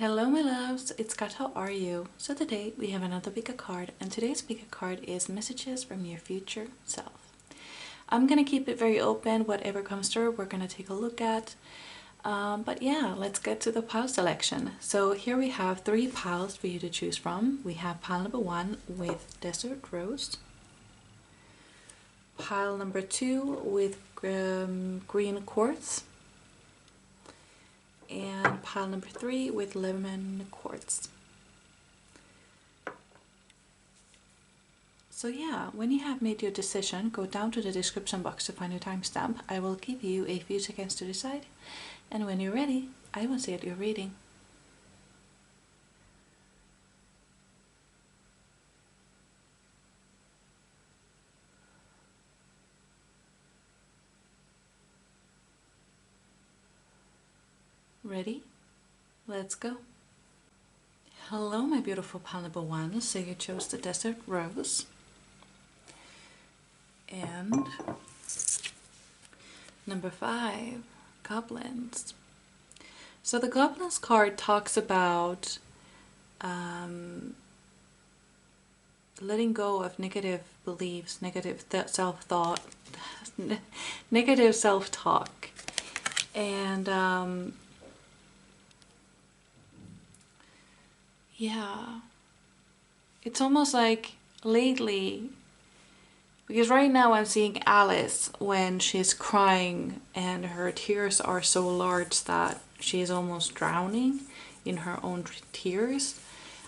Hello my loves, it's Kat, how are you? So today we have another pick a card, and today's pick a card is messages from your future self. I'm gonna keep it very open, whatever comes through we're gonna take a look at. But yeah, let's get to the pile selection. So here we have 3 piles for you to choose from. We have pile number 1 with Desert Rose, pile number 2 with Green Quartz, and pile number 3 with Lemon Quartz. So yeah, when you have made your decision, go down to the description box to find your timestamp. I will give you a few seconds to decide, and when you're ready, I will start your reading. Ready? Let's go. Hello my beautiful pile number 1, so you chose the Desert Rose. And number 5, Goblins. So the Goblins card talks about letting go of negative beliefs, negative self-thought, negative self-talk. And yeah, it's almost like lately, because right now I'm seeing Alice when she's crying and her tears are so large that she is almost drowning in her own tears.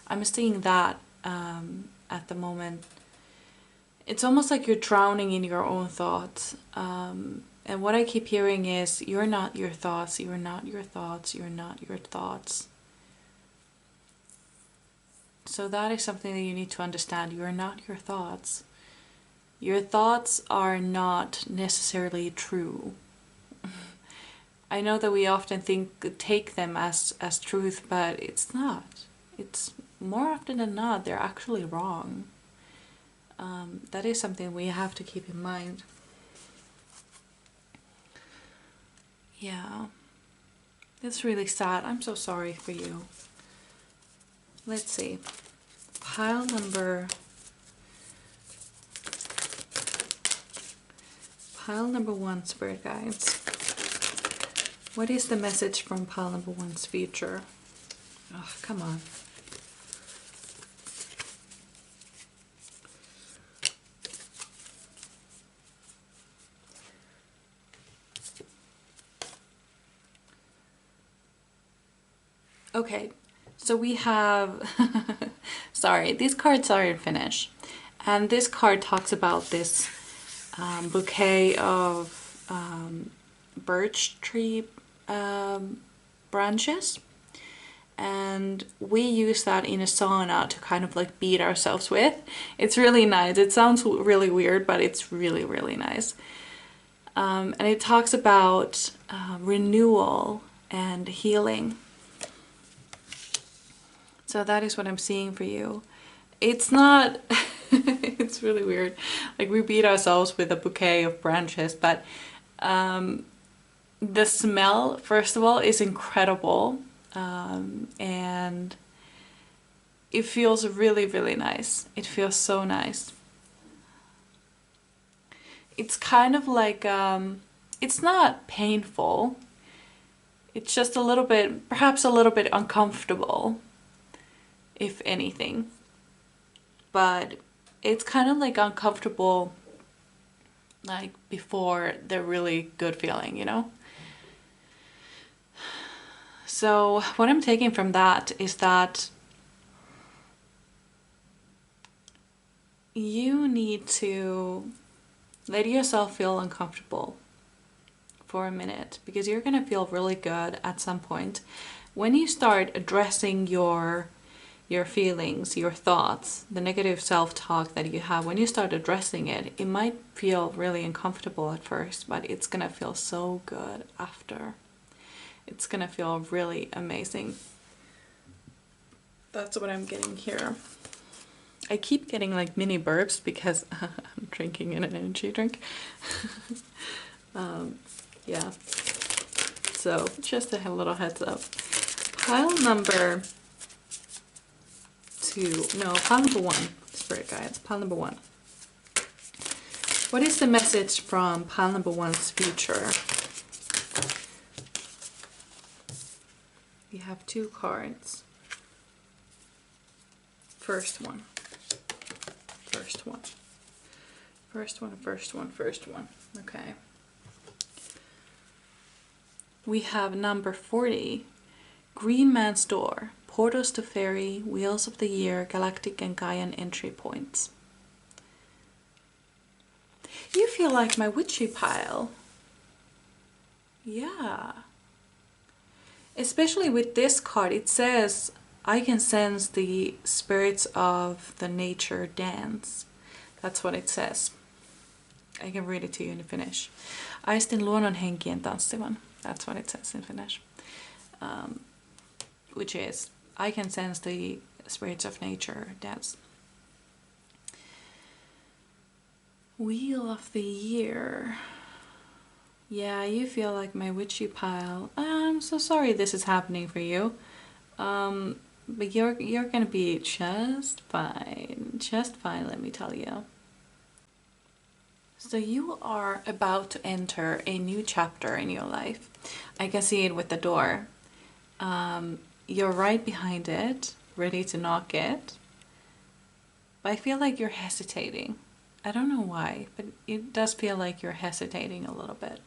I'm seeing that at the moment. It's almost like you're drowning in your own thoughts. And what I keep hearing is, you're not your thoughts, you're not your thoughts, you're not your thoughts. So that is something that you need to understand. You are not your thoughts. Your thoughts are not necessarily true. I know that we often take them as truth, but it's not. It's more often than not, they're actually wrong. That is something we have to keep in mind. Yeah, it's really sad. I'm so sorry for you. Let's see. Pile number 1, Spirit Guides. What is the message from pile number 1's future? Oh, come on. Okay, so we have, sorry, these cards are in Finnish. And this card talks about this bouquet of birch tree branches, and we use that in a sauna to kind of like beat ourselves with. It's really nice. It sounds really weird, but it's really, really nice. And it talks about renewal and healing. So that is what I'm seeing for you. It's not, it's really weird. Like, we beat ourselves with a bouquet of branches, but the smell, first of all, is incredible. And it feels really, really nice. It feels so nice. It's kind of like, it's not painful. It's just a little bit, perhaps a little bit uncomfortable, if anything. But it's kind of like uncomfortable, like before the really good feeling, you know? So what I'm taking from that is that you need to let yourself feel uncomfortable for a minute, because you're gonna feel really good at some point. When you start addressing your feelings, your thoughts, the negative self-talk that you have, when you start addressing it, it might feel really uncomfortable at first, but it's gonna feel so good after. It's gonna feel really amazing. That's what I'm getting here. I keep getting like mini burps because I'm drinking an energy drink. Yeah, so just a little heads up. Pile number 2, no, pile number 1, spirit guides, pile number 1. What is the message from pile number 1's future? We have 2 cards. First one. Okay. We have number 40. Green Man's Door. Portals to Faery, Wheels of the Year, Galactic and Gaian entry points. You feel like my witchy pile. Yeah. Especially with this card, it says, I can sense the spirits of the nature dance. That's what it says. I can read it to you in Finnish. Aistin luonnon henkien tanssivan. That's what it says in Finnish. Which is, I can sense the spirits of nature dance. Wheel of the Year. Yeah, you feel like my witchy pile. I'm so sorry this is happening for you. But you're gonna be just fine. Just fine, let me tell you. So you are about to enter a new chapter in your life. I can see it with the door. You're right behind it, ready to knock it. But I feel like you're hesitating. I don't know why, but it does feel like you're hesitating a little bit.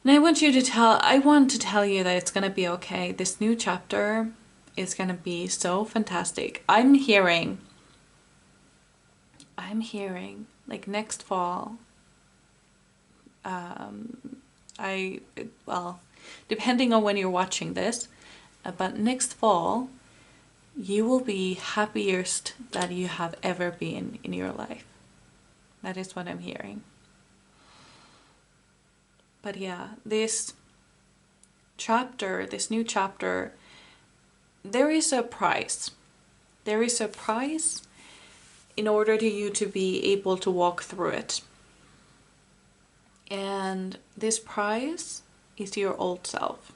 And I want to tell you that it's gonna be okay. This new chapter is gonna be so fantastic. I'm hearing like next fall. Well, depending on when you're watching this, but next fall, you will be happiest that you have ever been in your life. That is what I'm hearing. But yeah, this new chapter, there is a price. There is a price in order to you to be able to walk through it. And this price is your old self.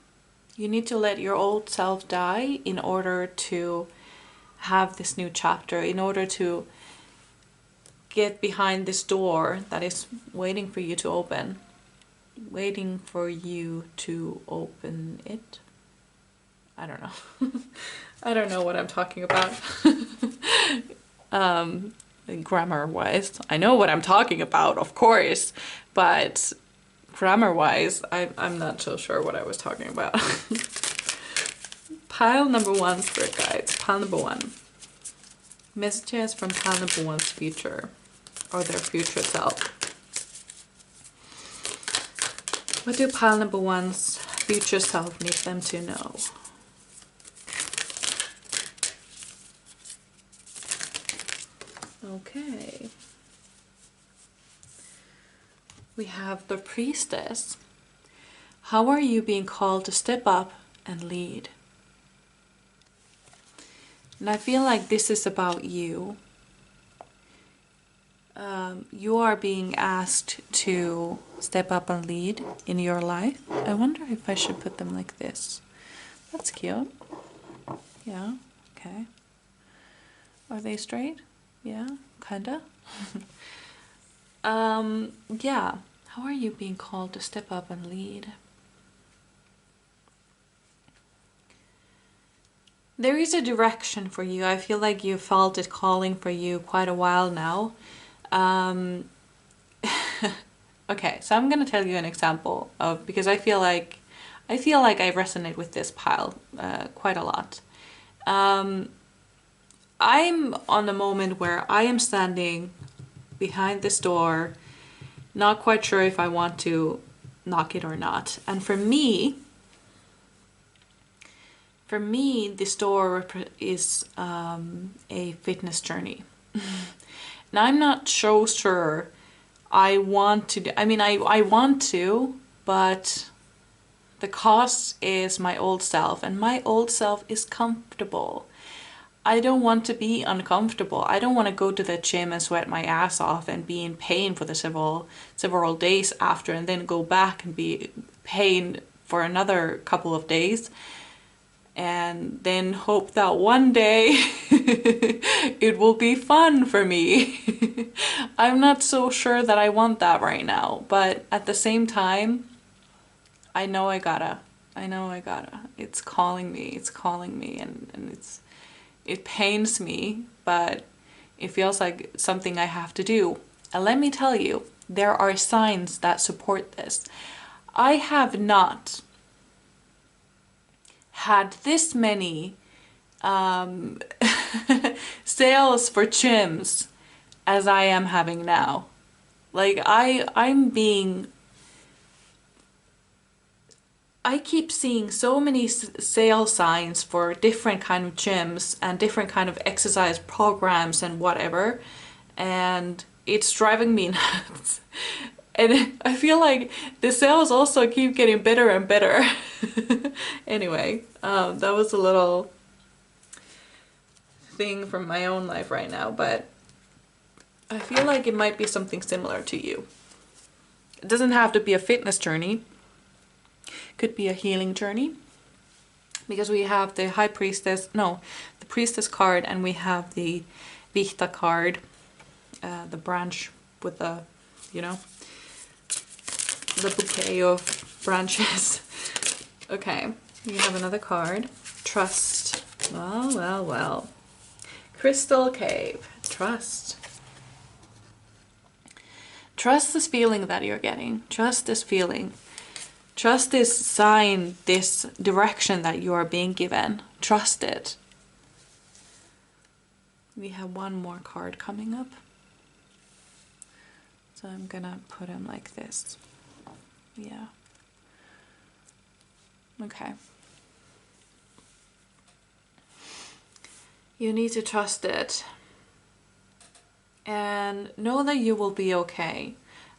You need to let your old self die in order to have this new chapter, in order to get behind this door that is waiting for you to open. Waiting for you to open it. I don't know. I don't know what I'm talking about. Grammar wise, I know what I'm talking about, of course, but grammar wise, I'm not so sure what I was talking about. Pile number 1, spirit guides. Pile number 1. Messages from pile number 1's future, or their future self. What do pile number 1's future self need them to know? Okay. We have the Priestess. How are you being called to step up and lead? And I feel like this is about you. You are being asked to step up and lead in your life. I wonder if I should put them like this. That's cute. Yeah, okay. Are they straight? Yeah, kinda. Yeah. How are you being called to step up and lead? There is a direction for you. I feel like you felt it calling for you quite a while now. Okay, so I'm gonna tell you an example of, because I feel like I resonate with this pile quite a lot. I'm on a moment where I am standing behind this door, not quite sure if I want to knock it or not. And for me, this door is a fitness journey. Now I'm not so sure I want to, I want to, but the cost is my old self, and my old self is comfortable. I don't want to be uncomfortable. I don't want to go to the gym and sweat my ass off and be in pain for the several days after, and then go back and be in pain for another couple of days. and then hope that one day it will be fun for me. I'm not so sure that I want that right now, but at the same time, I know I gotta. It's calling me, and it pains me, but it feels like something I have to do. And let me tell you, there are signs that support this. I have not had this many sales for chims as I am having now. Like I keep seeing so many sale signs for different kind of gyms and different kind of exercise programs and whatever, and it's driving me nuts. And I feel like the sales also keep getting better and better. Anyway, that was a little thing from my own life right now, but I feel like it might be something similar to you. It doesn't have to be a fitness journey. Could be a healing journey, because we have the High Priestess, no, the Priestess card, and we have the Vihta card, the branch with the, you know, the bouquet of branches. Okay, we have another card. Trust. Well, well, well. Crystal Cave. Trust. Trust this feeling that you're getting. Trust this feeling. Trust this sign, this direction that you are being given. Trust it. We have one more card coming up. So I'm gonna put him like this. Yeah. Okay. You need to trust it. And know that you will be okay.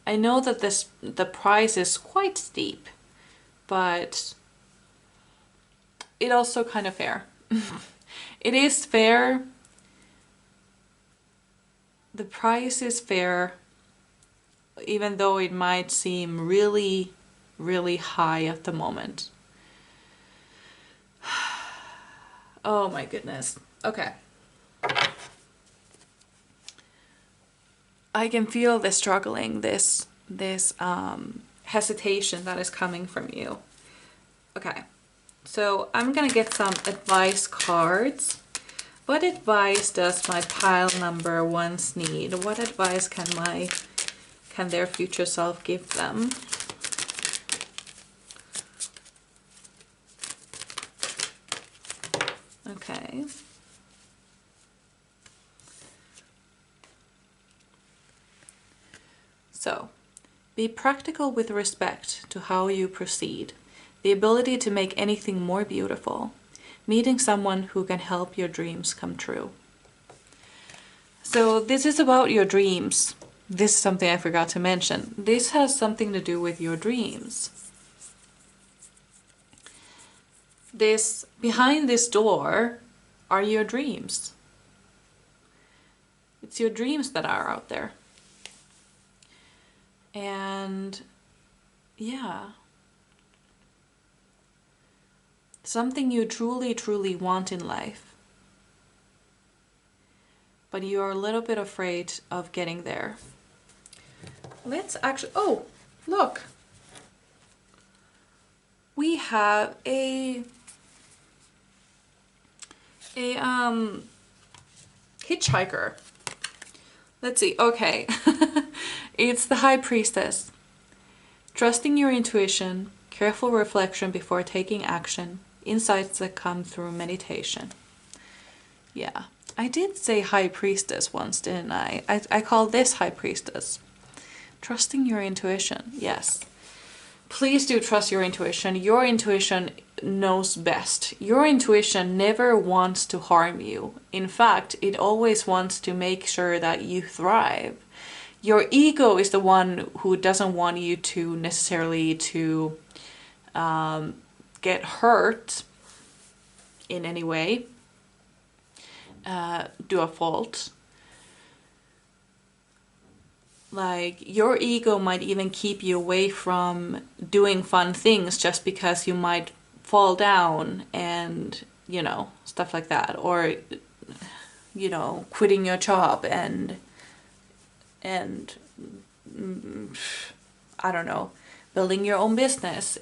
I know that the price is quite steep, but it also kind of fair. It is fair. The price is fair, even though it might seem really, really high at the moment. Oh my goodness. Okay. I can feel the struggling, this hesitation that is coming from you. Okay, so I'm gonna get some advice cards. What advice does my pile number ones need? What advice can their future self give them? Okay. So, be practical with respect to how you proceed. The ability to make anything more beautiful. Meeting someone who can help your dreams come true. So this is about your dreams. This is something I forgot to mention. This has something to do with your dreams. This, behind this door are your dreams. It's your dreams that are out there. And yeah, something you truly, truly want in life, but you're a little bit afraid of getting there. Let's actually, oh, look, we have a hitchhiker. Let's see, okay. It's the High Priestess. Trusting your intuition, careful reflection before taking action, insights that come through meditation. Yeah, I did say High Priestess once, didn't I? I called this High Priestess. Trusting your intuition, yes. Please do trust your intuition. Your intuition knows best. Your intuition never wants to harm you. In fact, it always wants to make sure that you thrive. Your ego is the one who doesn't want you to necessarily to get hurt in any way, do a fault. Like, your ego might even keep you away from doing fun things just because you might fall down and you know, stuff like that, or, you know, quitting your job and I don't know, building your own business.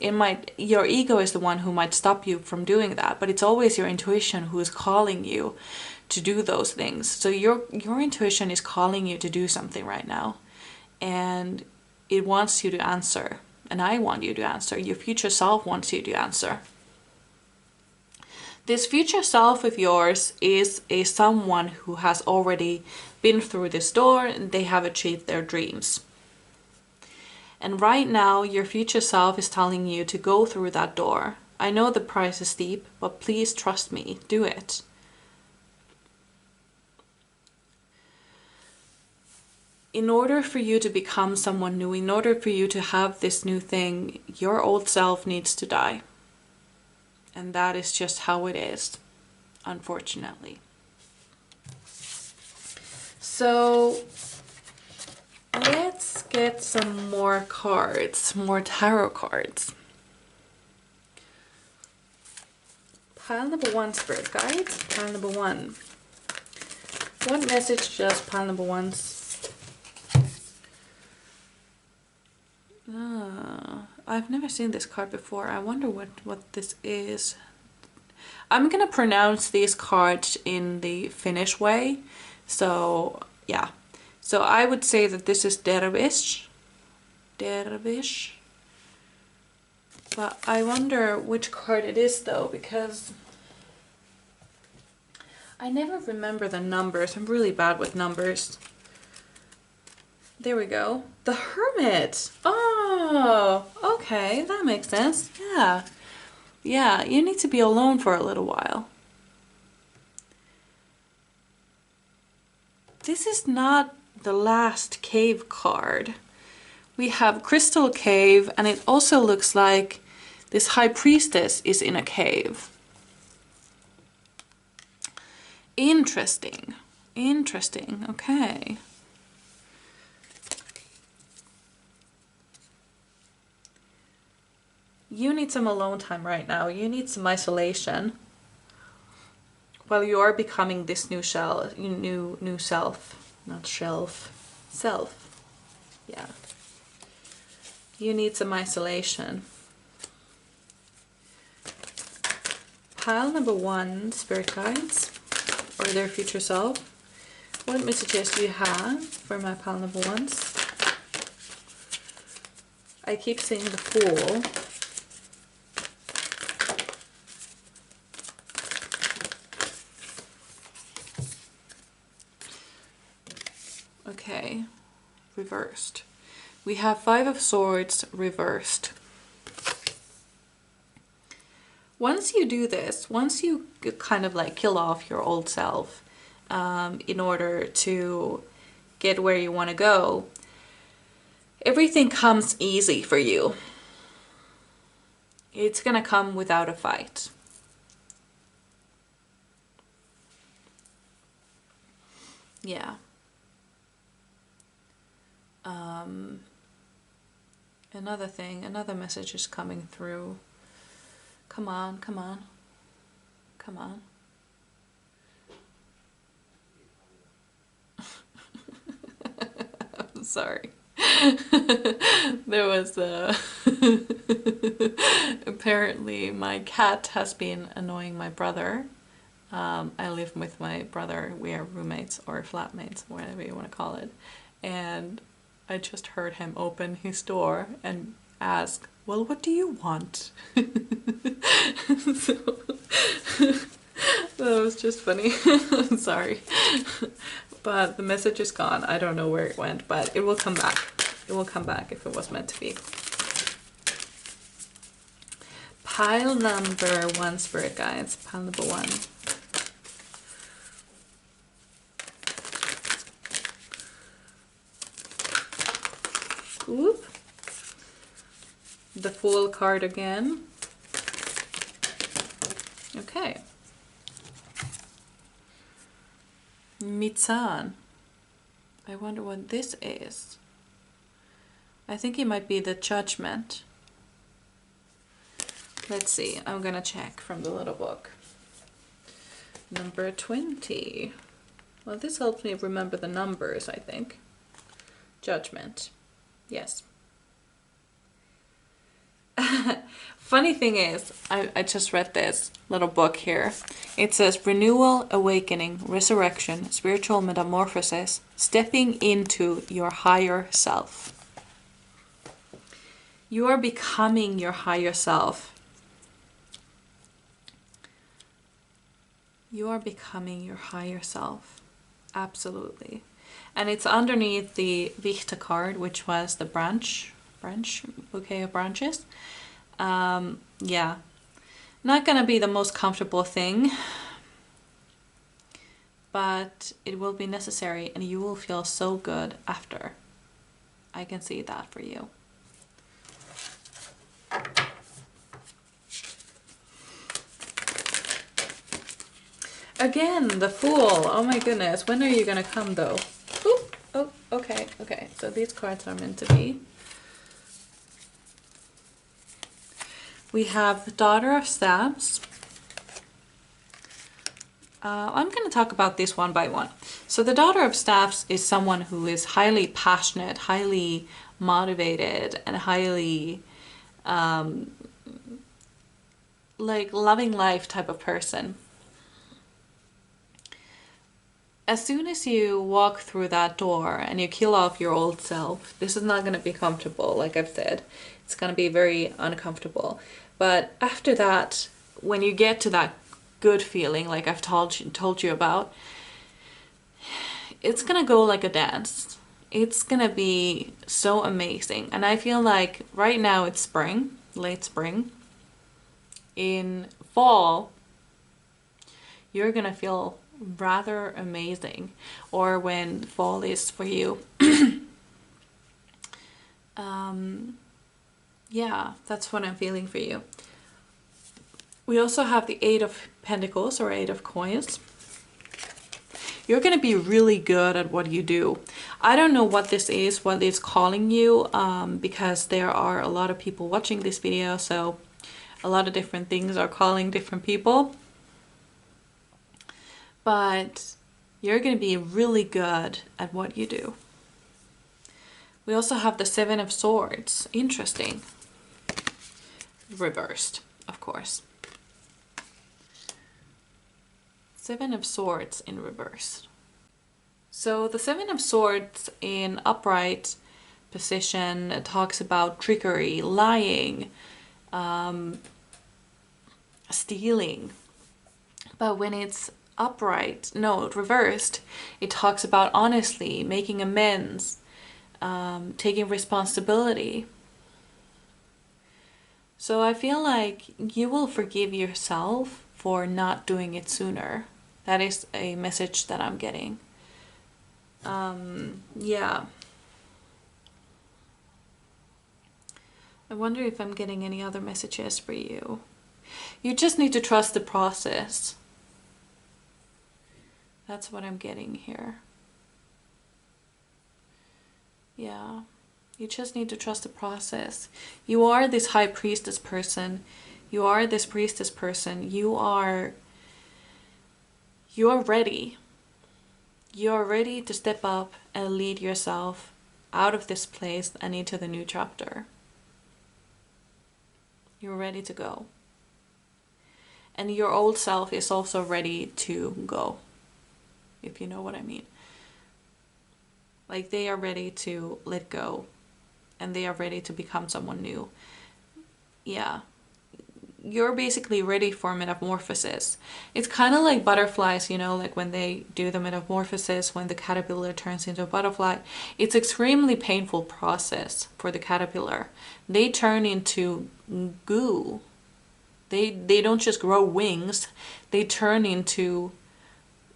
Your ego is the one who might stop you from doing that, but it's always your intuition who is calling you to do those things. So your intuition is calling you to do something right now, and it wants you to answer, and I want you to answer. Your future self wants you to answer. This future self of yours is someone who has already been through this door and they have achieved their dreams. And right now, your future self is telling you to go through that door. I know the price is steep, but please trust me, do it. In order for you to become someone new, in order for you to have this new thing, your old self needs to die. And that is just how it is, unfortunately. So let's get some more cards, more tarot cards. Pile number 1, Spirit Guides. Pile number 1. What message does pile number 1? I've never seen this card before. I wonder what this is. I'm gonna pronounce these cards in the Finnish way. So yeah. So I would say that this is dervish. Dervish. But I wonder which card it is though, because I never remember the numbers. I'm really bad with numbers. There we go. The Hermit. Oh, okay. That makes sense. Yeah. Yeah, you need to be alone for a little while. This is not the last cave card. We have Crystal Cave, and it also looks like this High Priestess is in a cave. Interesting. Interesting. Okay. You need some alone time right now. You need some isolation. While you are becoming this new self, not shelf, self. Yeah. You need some isolation. Pile number 1, Spirit Guides, or their future self. What messages do you have for my pile number 1s? I keep seeing the Fool. Okay, reversed. We have 5 of Swords reversed. Once you do this, once you kind of like kill off your old self in order to get where you want to go, everything comes easy for you. It's gonna come without a fight. Yeah. Another thing, another message is coming through. Come on, come on, come on. I'm sorry. There was apparently my cat has been annoying my brother. I live with my brother. We are roommates or flatmates, whatever you want to call it. And I just heard him open his door and ask, well, what do you want? So, that was just funny. I'm sorry. But the message is gone. I don't know where it went, but it will come back. It will come back if it was meant to be. Pile number 1, Spirit Guides. Pile number 1. Oop. The Fool card again. Okay. Mitsan. I wonder what this is. I think it might be the Judgment. Let's see. I'm gonna check from the little book. Number 20. Well, this helps me remember the numbers, I think. Judgment. Yes. Funny thing is, I just read this little book here. It says renewal, awakening, resurrection, spiritual metamorphosis, stepping into your higher self. You are becoming your higher self. You are becoming your higher self. Absolutely. And it's underneath the Vichta card, which was the branch, bouquet of branches. Yeah. Not gonna be the most comfortable thing, but it will be necessary and you will feel so good after. I can see that for you. Again, the Fool. Oh my goodness. When are you gonna come though? Oop. Oh, okay, okay. So these cards are meant to be. We have the Daughter of Staves. I'm going to talk about this one by one. So the Daughter of Staves is someone who is highly passionate, highly motivated, and highly like loving life type of person. As soon as you walk through that door and you kill off your old self, this is not going to be comfortable, like I've said. It's going to be very uncomfortable. But after that, when you get to that good feeling, like I've told you about, it's going to go like a dance. It's going to be so amazing. And I feel like right now it's spring, late spring. In fall, you're going to feel rather amazing, or when fall is for you. Yeah, that's what I'm feeling for you. We also have the Eight of Pentacles or Eight of Coins. You're going to be really good at what you do. I don't know what this is, what it's calling you, because there are a lot of people watching this video, so a lot of different things are calling different people. But you're going to be really good at what you do. We also have the Seven of Swords. Interesting. Reversed, of course. Seven of Swords in reverse. So the Seven of Swords in upright position talks about trickery, lying, stealing. But when it's reversed, it talks about honestly, making amends, taking responsibility. So I feel like you will forgive yourself for not doing it sooner. That is a message that I'm getting. Yeah. I wonder if I'm getting any other messages for you. You just need to trust the process. That's what I'm getting here. Yeah. You just need to trust the process. You are this high priestess person. You are this priestess person. You are ready. You are ready to step up and lead yourself out of this place and into the new chapter. You're ready to go. And your old self is also ready to go. If you know what I mean. Like they are ready to let go. And they are ready to become someone new. Yeah. You're basically ready for metamorphosis. It's kind of like butterflies, you know, like when they do the metamorphosis, when the caterpillar turns into a butterfly. It's extremely painful process for the caterpillar. They turn into goo. They don't just grow wings. They turn into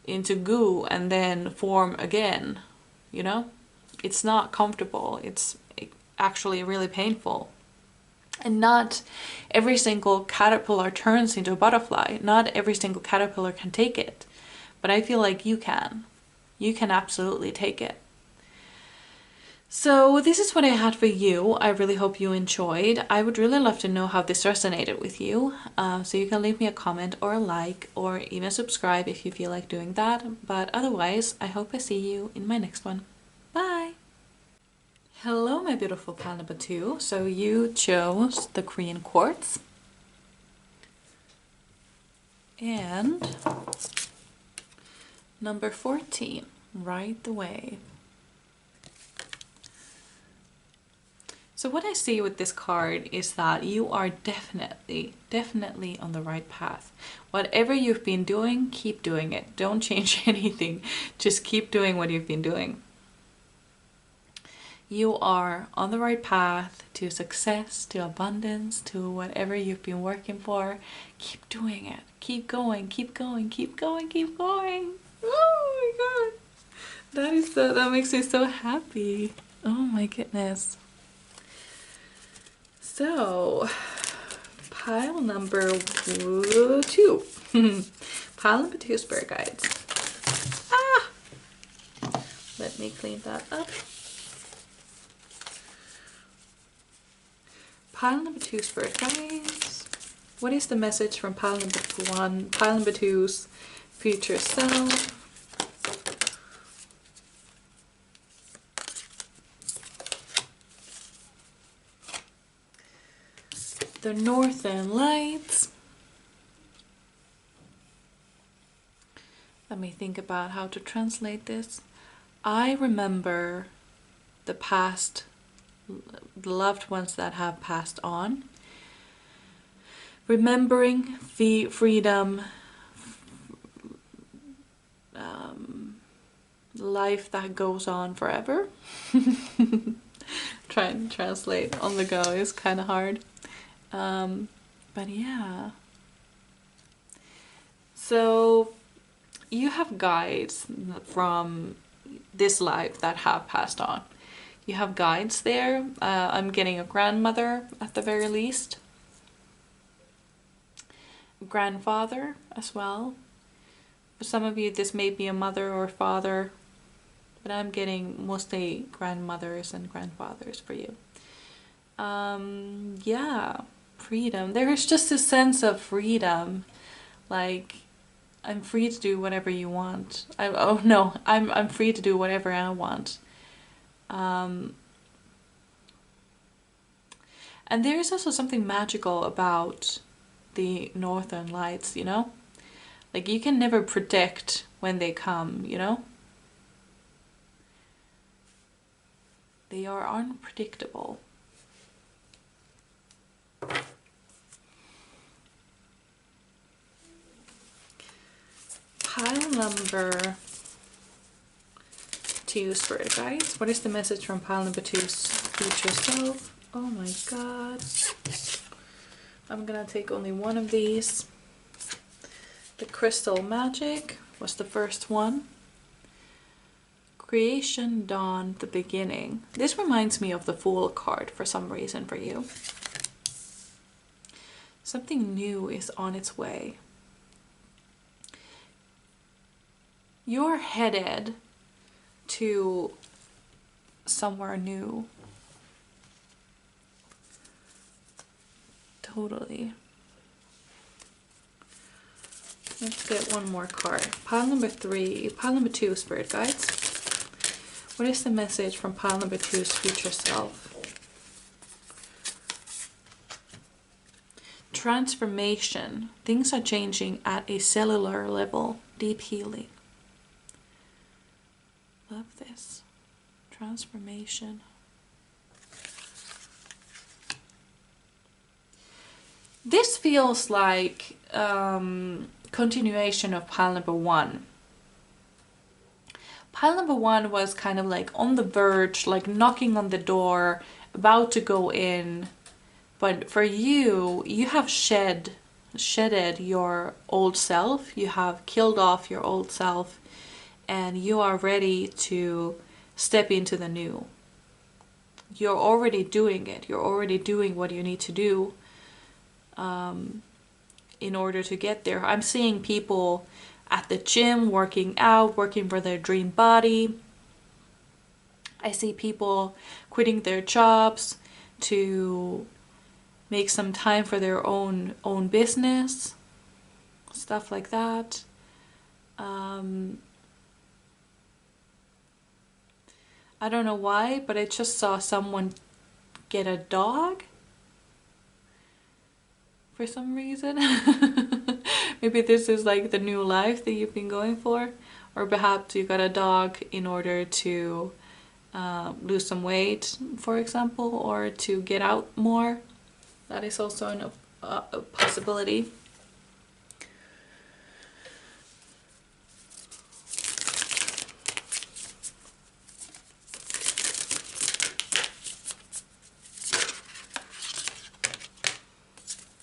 goo and then form again, you know? It's not comfortable. It's actually really painful. And not every single caterpillar turns into a butterfly. Not every single caterpillar can take it. But I feel like you can. You can absolutely take it. So this is what I had for you. I really hope you enjoyed. I would really love to know how this resonated with you. So you can leave me a comment or a like or even subscribe if you feel like doing that. But otherwise, I hope I see you in my next one. Bye! Hello, my beautiful pal number 2. So you chose the Korean quartz. And number 14, Ride the Wave. So what I see with this card is that you are definitely on the right path. Whatever you've been doing, keep doing it. Don't change anything. Just keep doing what you've been doing. You are on the right path to success, to abundance, to whatever you've been working for. Keep doing it. Keep going, keep going, keep going, keep going. Oh my god. That makes me so happy. Oh my goodness. So, pile number 2. Pile number 2, spirit guides. Ah! Let me clean that up. Pile number 2, spirit guides. What is the message from pile number 1? Pile number 2's future self. The Northern Lights. Let me think about how to translate this. I remember the past, the loved ones that have passed on. Remembering the freedom, life that goes on forever. Trying to translate on the go is kind of hard. But yeah. So you have guides from this life that have passed on. You have guides there. I'm getting a grandmother at the very least. Grandfather as well. For some of you this may be a mother or father, but I'm getting mostly grandmothers and grandfathers for you. Yeah, freedom. There is just a sense of freedom, like I'm free to do whatever you want. I'm free to do whatever I want. And there is also something magical about the Northern Lights, you know? Like you can never predict when they come, you know? They are unpredictable. Pile number 2, spirit guides. What is the message from pile number 2's future self? Oh my god. I'm gonna take only one of these. The crystal magic was the first one. Creation, dawn, the beginning. This reminds me of the Fool card for some reason for you. Something new is on its way. You're headed to somewhere new. Totally. Let's get one more card. Pile number 3, pile number 2, spirit guides. What is the message from pile number 2's future self? Transformation. Things are changing at a cellular level. Deep healing. Love this. Transformation. This feels like continuation of pile number 1. Pile number 1 was kind of like on the verge, like knocking on the door, about to go in. But for you, you have shedded your old self. You have killed off your old self. And you are ready to step into the new. You're already doing it. You're already doing what you need to do in order to get there. I'm seeing people at the gym working out, working for their dream body. I see people quitting their jobs to make some time for their own business, stuff like that. I don't know why, but I just saw someone get a dog for some reason. Maybe this is like the new life that you've been going for, or perhaps you got a dog in order to lose some weight, for example, or to get out more. That is also a possibility.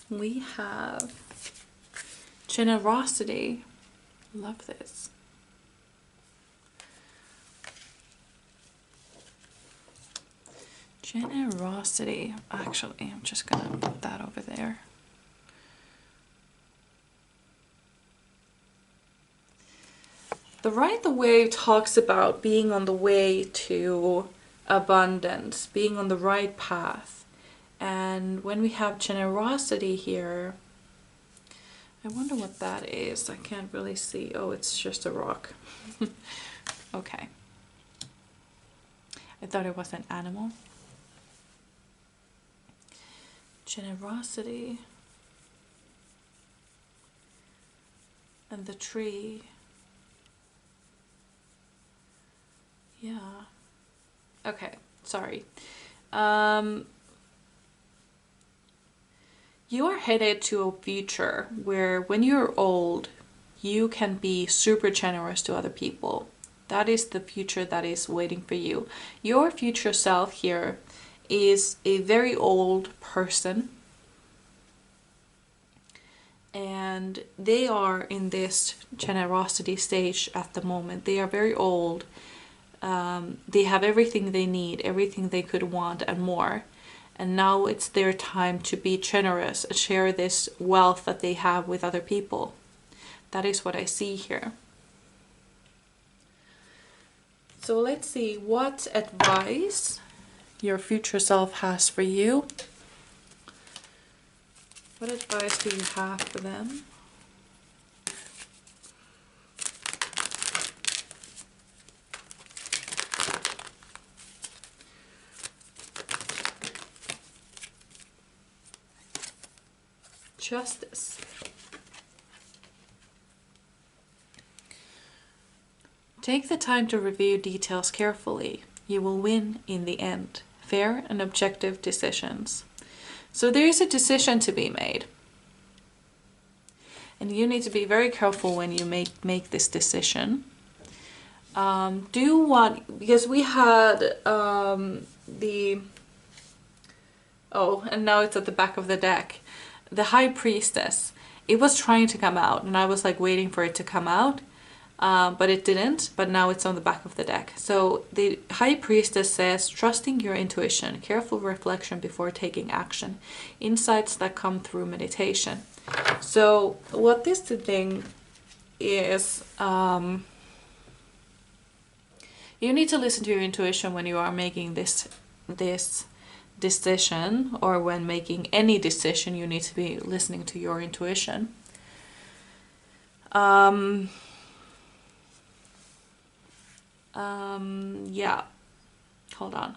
We have generosity. Love this. Generosity. Actually, I'm just gonna put that over there. The Ride the Wave talks about being on the way to abundance, being on the right path. And when we have generosity here, I wonder what that is. I can't really see. Oh, it's just a rock. Okay. I thought it was an animal. Generosity. And the tree. Yeah. Okay, sorry. You are headed to a future where when you're old, you can be super generous to other people. That is the future that is waiting for you. Your future self here is a very old person. And they are in this generosity stage at the moment. They are very old. They have everything they need, everything they could want and more. And now it's their time to be generous and share this wealth that they have with other people. That is what I see here. So let's see what advice your future self has for you. What advice do you have for them? Justice. Take the time to review details carefully. You will win in the end. Fair and objective decisions. So there is a decision to be made. And you need to be very careful when you make this decision. Do what, because we had and now it's at the back of the deck. The High Priestess, it was trying to come out and I was like waiting for it to come out, but it didn't, but now it's on the back of the deck. So the High Priestess says, trusting your intuition, careful reflection before taking action, insights that come through meditation. So what this thing is, you need to listen to your intuition when you are making this decision, or when making any decision you need to be listening to your intuition. Yeah, hold on.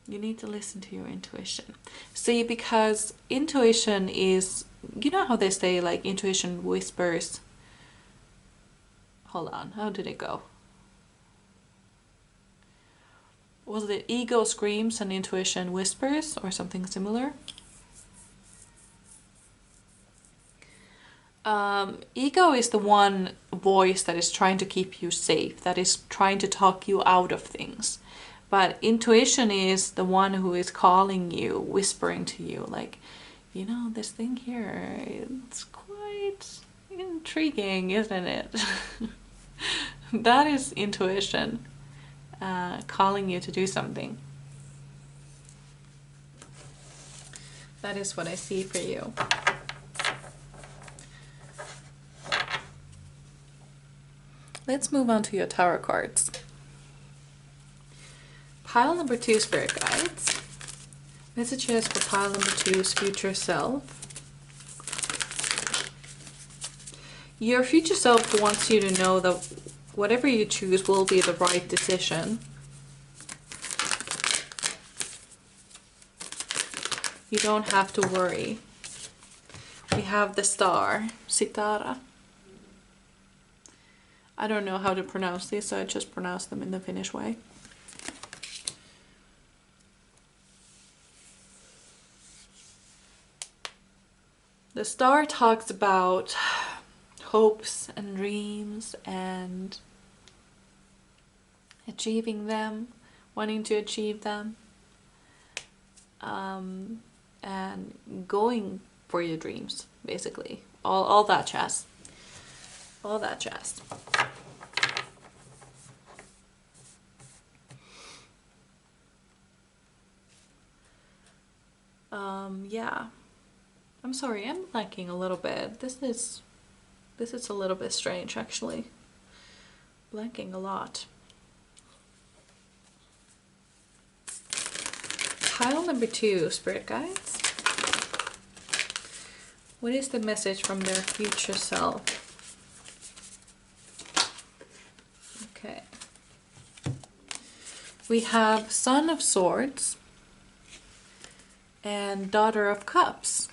You need to listen to your intuition. See, because intuition is, you know how they say like intuition whispers. Hold on, how did it go? Was it ego screams and intuition whispers or something similar? Ego is the one voice that is trying to keep you safe, that is trying to talk you out of things. But intuition is the one who is calling you, whispering to you, like, you know, this thing here, it's quite intriguing, isn't it? That is intuition calling you to do something. That is what I see for you. let's move on to your tarot cards. Pile number 2, Spirit Guides. Messages for pile number 2's future self. Your future self wants you to know that whatever you choose will be the right decision. You don't have to worry. We have the star, Sitara. I don't know how to pronounce these, so I just pronounce them in the Finnish way. The star talks about hopes and dreams and achieving them, wanting to achieve them, and going for your dreams, basically. All that jazz. All that jazz. Yeah. I'm sorry, I'm lacking a little bit. This is a little bit strange, actually. Blanking a lot. Pile number 2, Spirit Guides. What is the message from their future self? Okay. We have Son of Swords and Daughter of Cups.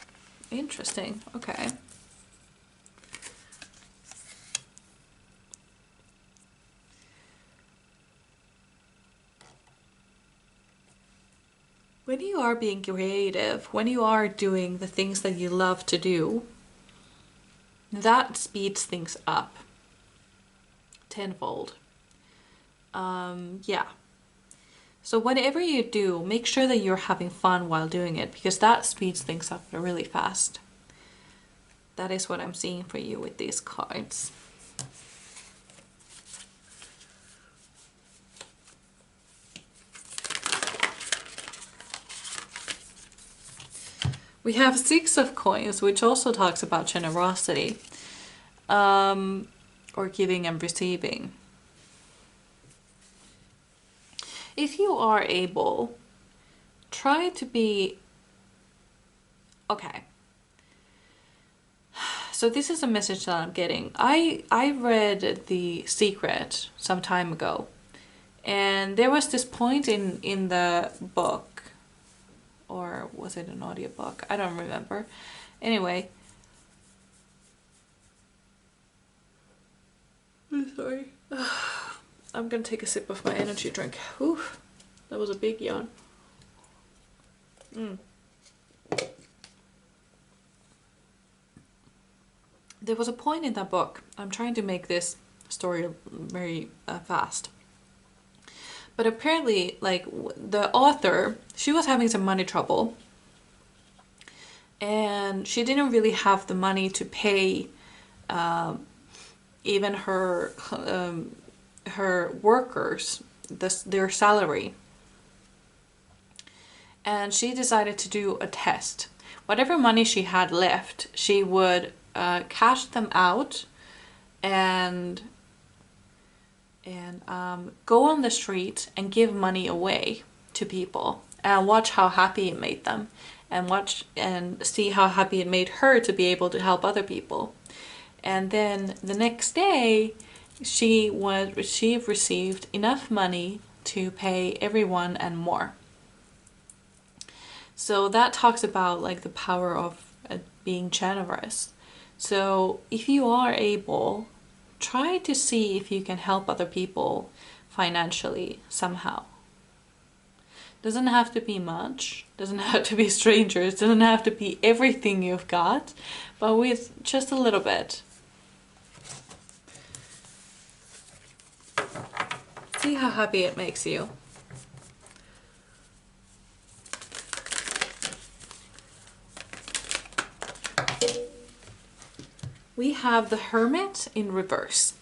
Interesting. Okay. When you are being creative, when you are doing the things that you love to do, that speeds things up tenfold. Yeah. So whatever you do, make sure that you're having fun while doing it, because that speeds things up really fast. That is what I'm seeing for you with these cards. We have 6 of Coins, which also talks about generosity, or giving and receiving. If you are able, try to be... Okay. So this is a message that I'm getting. I read The Secret some time ago, and there was this point in the book, or was it an audiobook? I don't remember. Anyway. I'm sorry. I'm gonna take a sip of my energy drink. Whew, that was a big yawn. There was a point in that book. I'm trying to make this story very fast. But apparently, like, the author, she was having some money trouble. And she didn't really have the money to pay even her workers their salary. And she decided to do a test. Whatever money she had left, she would cash them out and go on the street and give money away to people and watch how happy it made them, and watch and see how happy it made her to be able to help other people. And then the next day she received enough money to pay everyone and more. So that talks about like the power of being generous. So if you are able, try to see if you can help other people financially somehow. Doesn't have to be much, doesn't have to be strangers, doesn't have to be everything you've got, but with just a little bit. See how happy it makes you. We have the Hermit in reverse.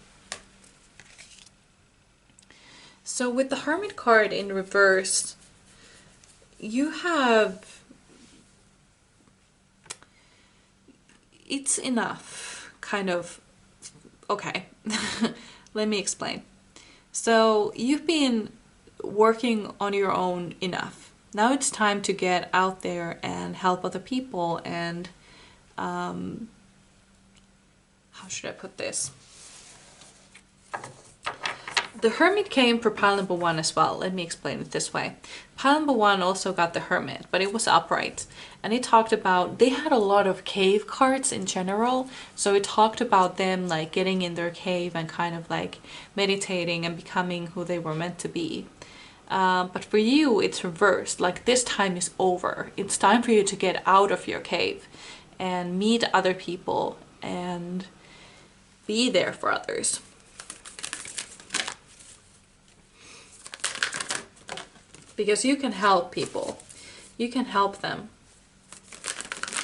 So with the Hermit card in reverse, you have... It's enough, kind of. Okay. Let me explain. So you've been working on your own enough. Now it's time to get out there and help other people and how should I put this? The Hermit came for pile number 1 as well. Let me explain it this way. Pile number 1 also got the Hermit, but it was upright. And it talked about, they had a lot of cave cards in general. So it talked about them like getting in their cave and kind of like meditating and becoming who they were meant to be. But for you, it's reversed. Like this time is over. It's time for you to get out of your cave and meet other people and be there for others. Because you can help people. You can help them.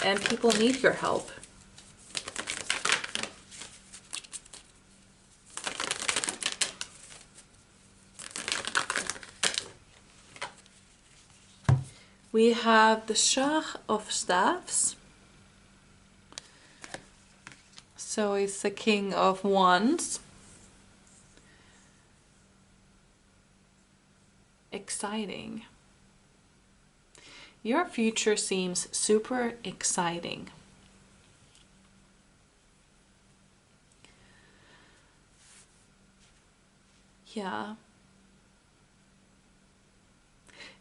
And people need your help. We have the Shah of Staffs. So it's the King of Wands. Exciting. Your future seems super exciting. Yeah.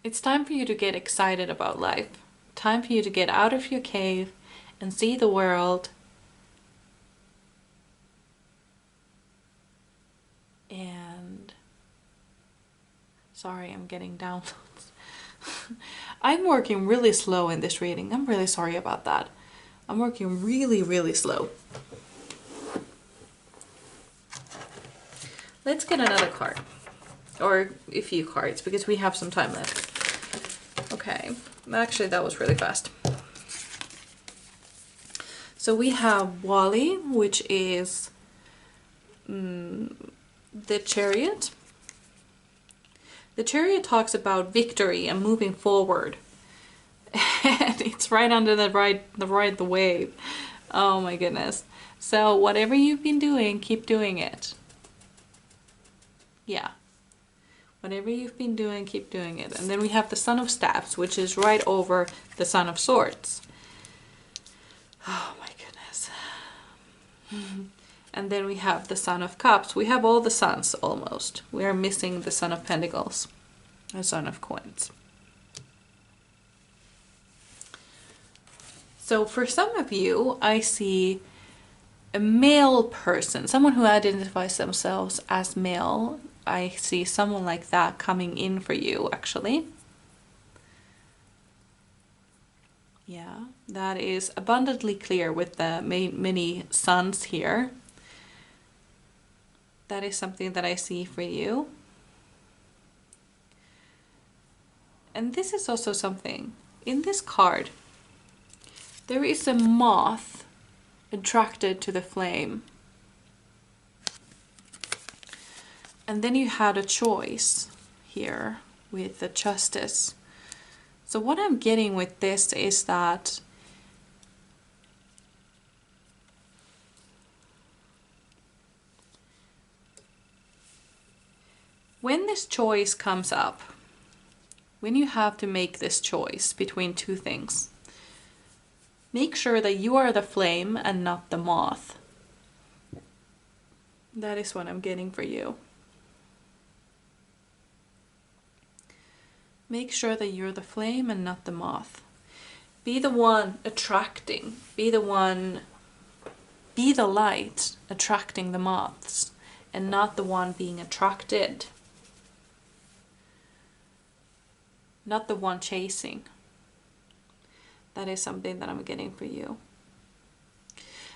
It's time for you to get excited about life. Time for you to get out of your cave and see the world. And sorry, I'm getting downloads. I'm working really slow in this reading. I'm really sorry about that. I'm working really, really slow. Let's get another card. Or a few cards, because we have some time left. Okay. Actually, that was really fast. So we have Wally, which is the Chariot. The Chariot talks about victory and moving forward. And it's right under the wave. Oh my goodness. So whatever you've been doing, keep doing it. Yeah. Whatever you've been doing, keep doing it. And then we have the Son of Staffs, which is right over the Son of Swords. Oh my goodness. And then we have the Son of Cups. We have all the Sons almost. We are missing the Son of Pentacles. The Son of Coins. So for some of you, I see a male person. Someone who identifies themselves as male. I see someone like that coming in for you, actually. Yeah, that is abundantly clear with the many suns here. That is something that I see for you. And this is also something. In this card, there is a moth attracted to the flame. And then you had a choice here with the Justice. So what I'm getting with this is that when this choice comes up, when you have to make this choice between two things, make sure that you are the flame and not the moth. That is what I'm getting for you. Make sure that you're the flame and not the moth. Be the one attracting. Be the light attracting the moths and not the one being attracted. Not the one chasing. That is something that I'm getting for you.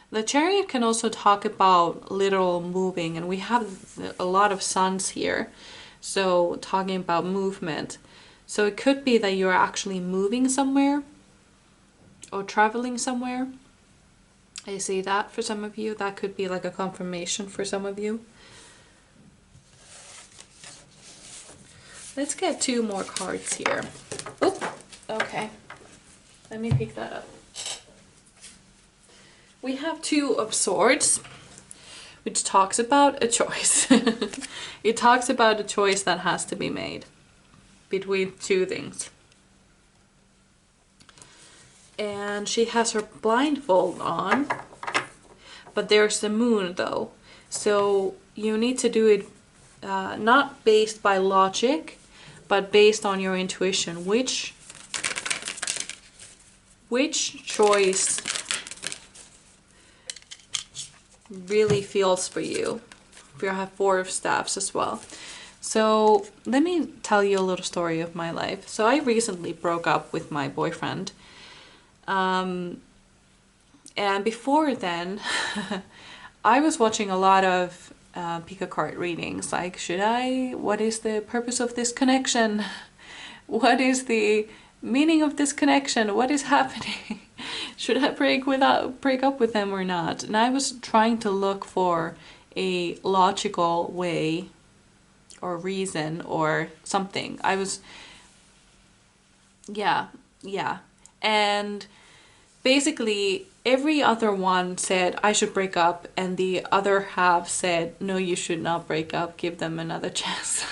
The Chariot can also talk about literal moving, and we have a lot of suns here. So talking about movement. So it could be that you're actually moving somewhere or traveling somewhere. I see that for some of you. That could be like a confirmation for some of you. Let's get 2 more cards here. Oh, okay. Let me pick that up. We have 2 of Swords, which talks about a choice. It talks about a choice that has to be made between two things. And she has her blindfold on, but there's the moon though. So you need to do it not based by logic, but based on your intuition. Which choice really feels for you? We have 4 of staffs as well. So let me tell you a little story of my life. So I recently broke up with my boyfriend. And before then, I was watching a lot of pick a card readings. Like, what is the purpose of this connection? What is the meaning of this connection? What is happening? Should I break up with them or not? And I was trying to look for a logical way or reason or something. Yeah. And basically every other one said I should break up, and the other half said, no, you should not break up, give them another chance.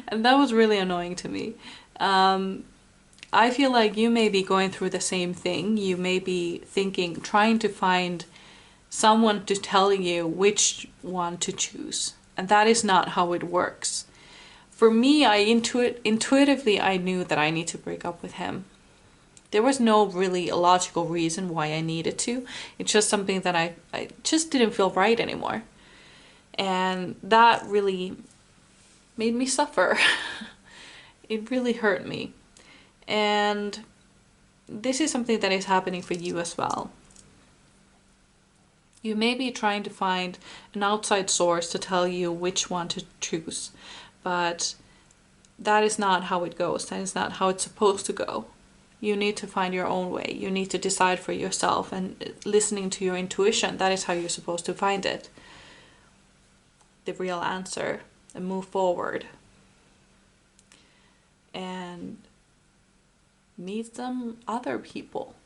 And that was really annoying to me. I feel like you may be going through the same thing. You may be trying to find someone to tell you which one to choose. And that is not how it works. For me, intuitively, I knew that I need to break up with him. There was no really logical reason why I needed to. It's just something that I just didn't feel right anymore. And that really made me suffer. It really hurt me. And this is something that is happening for you as well. You may be trying to find an outside source to tell you which one to choose, but that is not how it goes. That is not how it's supposed to go. You need to find your own way. You need to decide for yourself, and listening to your intuition, that is how you're supposed to find it. The real answer, and move forward. And meet some other people.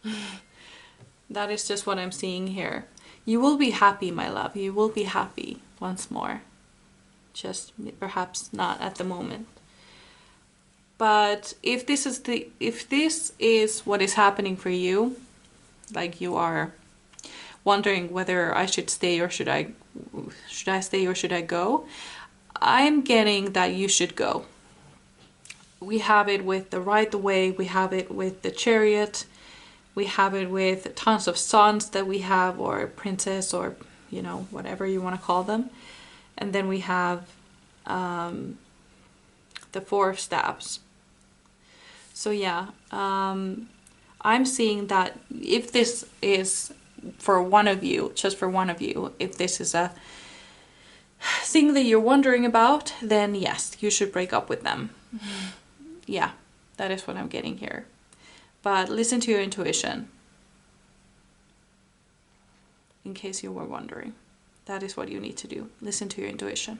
That is just what I'm seeing here. You will be happy, my love. You will be happy once more. Just perhaps not at the moment. But if this is what is happening for you, like you are wondering whether I should stay or should I stay or should I go, I'm getting that you should go. We have it with the Ride the Way, we have it with the Chariot, we have it with tons of sons that we have, or princess, or whatever you want to call them. And then we have the 4 of Staves. So yeah, I'm seeing that if this is for one of you, just for one of you, if this is a thing that you're wondering about, then yes, you should break up with them. Yeah, that is what I'm getting here. But listen to your intuition. In case you were wondering, that is what you need to do. Listen to your intuition.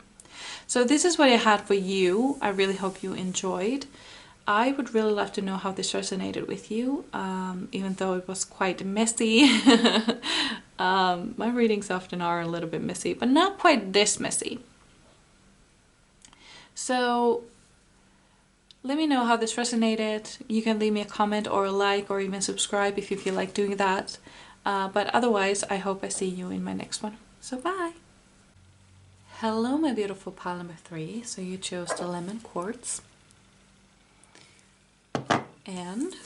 So this is what I had for you. I really hope you enjoyed. I would really love to know how this resonated with you, even though it was quite messy. My readings often are a little bit messy, but not quite this messy. So let me know how this resonated. You can leave me a comment or a like or even subscribe if you feel like doing that. But otherwise, I hope I see you in my next one. So bye! Hello, my beautiful pile number 3. So you chose the lemon quartz. And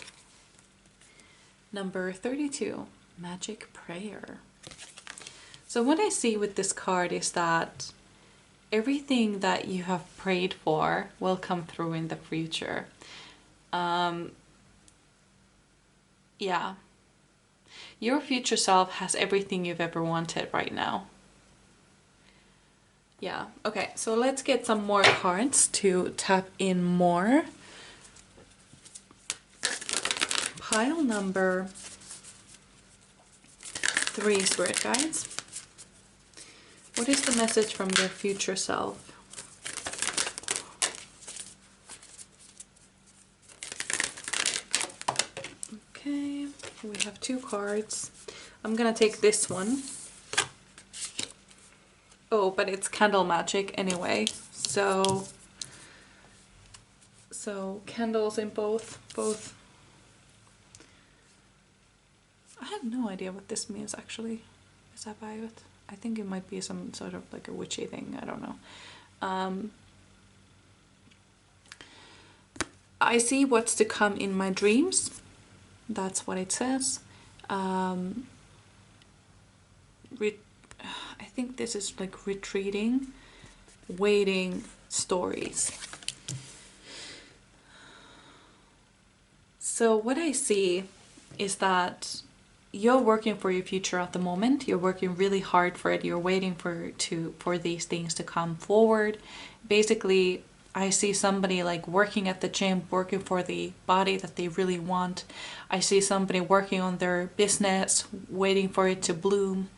number 32, Magic Prayer. So what I see with this card is that everything that you have prayed for will come through in the future. Yeah. Your future self has everything you've ever wanted right now. Yeah. Okay, so let's get some more cards to tap in more. Pile number 3, Spirit Guides. What is the message from your future self? Okay, we have 2 cards. I'm gonna take this one. Oh, but it's candle magic anyway. So candles in both. I have no idea what this means actually. Is that violet? I think it might be some sort of like a witchy thing. I don't know. I see what's to come in my dreams. That's what it says. I think this is like retreating, waiting stories. So what I see is that you're working for your future at the moment. You're working really hard for it. You're waiting for these things to come forward. Basically, I see somebody like working at the gym, working for the body that they really want. I see somebody working on their business, waiting for it to bloom.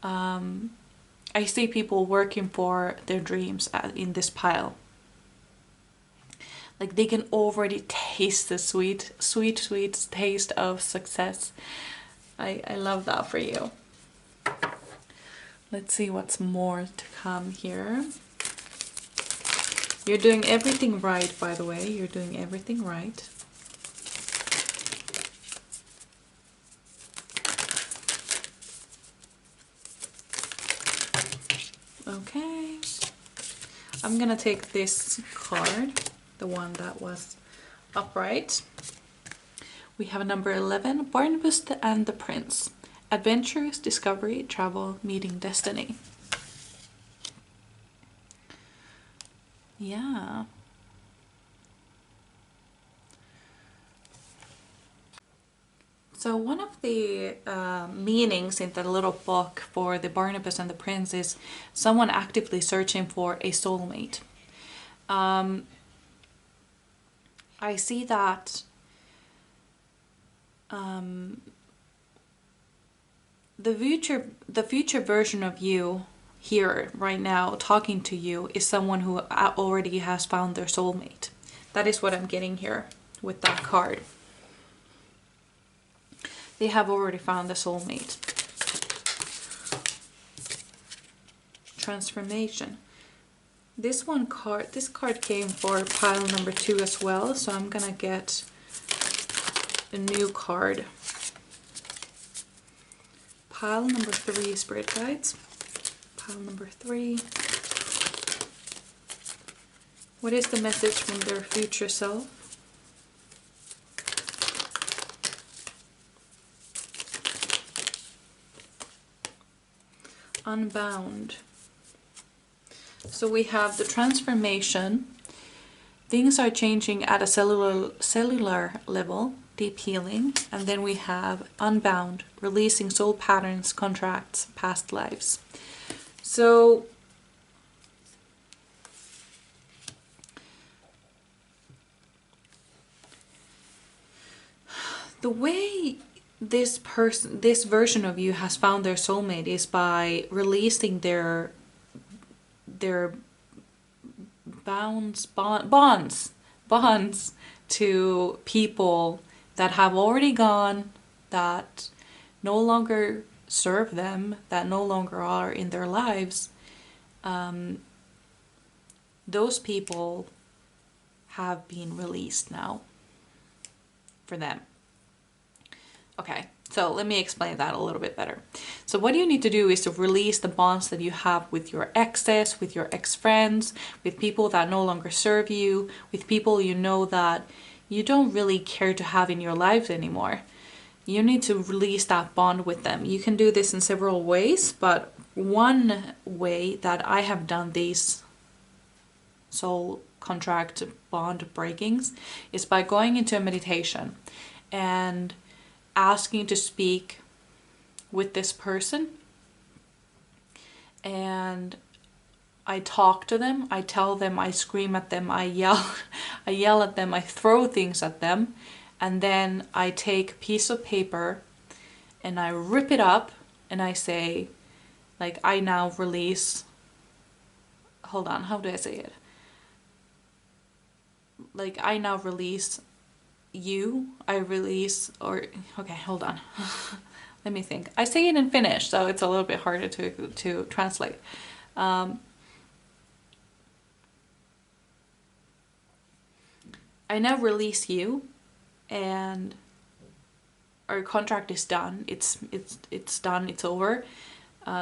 I see people working for their dreams in this pile. Like they can already taste the sweet taste of success. I love that for you. Let's see what's more to come here. You're doing everything right, by the way. You're doing everything right. Okay. I'm gonna take this card, the one that was upright. We have number 11, Barnabas and the Prince. Adventures, discovery, travel, meeting destiny. Yeah. So one of the meanings in the little book for the Barnabas and the Prince is someone actively searching for a soulmate. I see that the future version of you here right now talking to you is someone who already has found their soulmate. That is what I'm getting here with that card. They have already found the soulmate. Transformation. This card came for pile number 2 as well, so I'm gonna get a new card. Pile number 3, Spirit Guides. Pile number 3. What is the message from their future self? Unbound. So we have the transformation. Things are changing at a cellular level, deep healing. And then we have unbound, releasing soul patterns, contracts, past lives. So the way this version of you has found their soulmate is by releasing their bonds to people that have already gone, that no longer serve them, that no longer are in their lives. Those people have been released now for them. Okay, so let me explain that a little bit better. So what you need to do is to release the bonds that you have with your exes, with your ex-friends, with people that no longer serve you, with people you know that you don't really care to have in your lives anymore. You need to release that bond with them. You can do this in several ways, but one way that I have done these soul contract bond breakings is by going into a meditation and asking to speak with this person, and I talk to them, I tell them, I scream at them, I yell at them, I throw things at them, and then I take a piece of paper and I rip it up and I say, like, I now release, hold on, how do I say it? Like, I now release you, I release, or, okay, hold on. Let me think. I say it in Finnish, so it's a little bit harder to translate. I now release you, and our contract is done. It's done. It's over.